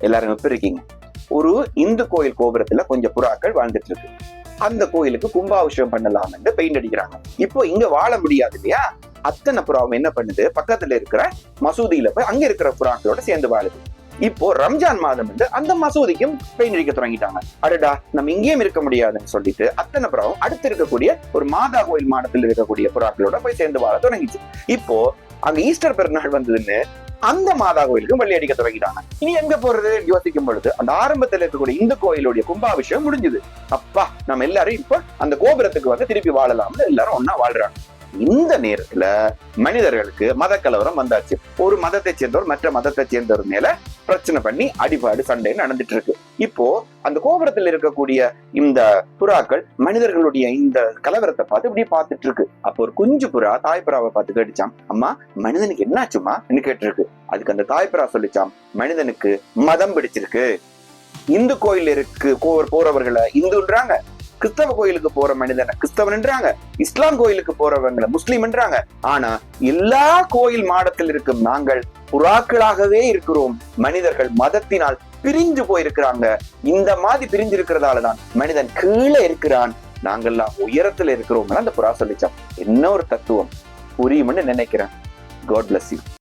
எல்லாரும் எப்படி இருக்கீங்க? ஒரு இந்து கோயில் கோபுரத்துல கொஞ்சம் புறாக்கள் வாழ்ந்துட்டு இருக்கு. அந்த கோயிலுக்கு கும்பாபிஷேகம் பண்ணலாம் என்று பெயிண்ட் அடிக்கிறாங்க. இப்போ இங்க வாழ முடியாது இல்லையா? அத்தனை புறாவும் என்ன பண்ணுது, பக்கத்துல இருக்கிற மசூதியில போய் அங்க இருக்கிற புறாக்களோட சேர்ந்து வாழுது. இப்போ ரம்ஜான் மாதம் வந்து அந்த மசூதிக்கும் பெயிண்ட் அடிக்க தொடங்கிட்டாங்க. அடடா, நம்ம இங்கேயும் இருக்க முடியாதுன்னு சொல்லிட்டு அத்தனை புறாவும் அடுத்து இருக்கக்கூடிய ஒரு மாதா கோயில் மாடத்தில் இருக்கக்கூடிய புறாக்களோட போய் சேர்ந்து வாழ தொடங்கிச்சு. இப்போ அங்க ஈஸ்டர் பெருநாள் வந்ததுன்னு அந்த மாதா கோயிலுக்கும் வெள்ளி அடிக்க தொடங்கிட்டாங்க. இனி எங்க போறது யோசிக்கும் பொழுது அந்த ஆரம்பத்தில் இருக்கக்கூடிய இந்த கோயிலுடைய கும்பாபிஷேகம் முடிஞ்சது. அப்பா, நம்ம எல்லாரும் இப்ப அந்த கோபுரத்துக்கு வந்து திருப்பி வாழலாம்னு எல்லாரும் ஒன்னா வாழ்றாங்க. இந்த நேரத்துல மனிதர்களுக்கு மத கலவரம் வந்தாச்சு. ஒரு மதத்தை சேர்ந்தவர் மற்ற மதத்தை சேர்ந்தவர் மேல பிரச்சனை பண்ணி அடிபாடு சண்டை நடந்துட்டு இருக்கு. இப்போ அந்த கோபுரத்தில் இருக்கக்கூடிய இந்த புறாக்கள் மனிதர்களுடைய இந்த கலவரத்தை பார்த்து இப்படி பார்த்துட்டு இருக்கு. அப்போ ஒரு குஞ்சு புறா தாய் புறாவை பார்த்து கேட்டுச்சாம், அம்மா மனிதனுக்கு என்னாச்சுமா கேட்டு இருக்கு. அதுக்கு அந்த தாய் புறா சொல்லிச்சாம், மனிதனுக்கு மதம் பிடிச்சிருக்கு. இந்து கோயிலுக்கு போறவர்களை இந்துன்றாங்க, கிறிஸ்தவ கோயிலுக்கு போற மனிதனை கிறிஸ்தவன்ன்றாங்க, இஸ்லாம் கோயிலுக்கு போறவங்களை முஸ்லீம்ன்றாங்க. ஆனா எல்லா கோயில் மாடத்தில் இருக்கும் நாங்கள் புறாக்களாகவே இருக்கிறோம். மனிதர்கள் மதத்தினால் பிரிஞ்சு போயிருக்கிறாங்க. இந்த மாதிரி பிரிஞ்சு இருக்கிறதாலதான் மனிதன் கீழே இருக்கிறான், நாங்கெல்லாம் உயரத்துல இருக்கிறோம். அந்த புறா சொல்லிச்சான். என்ன ஒரு தத்துவம் புரியும்னு நினைக்கிறேன். God bless you.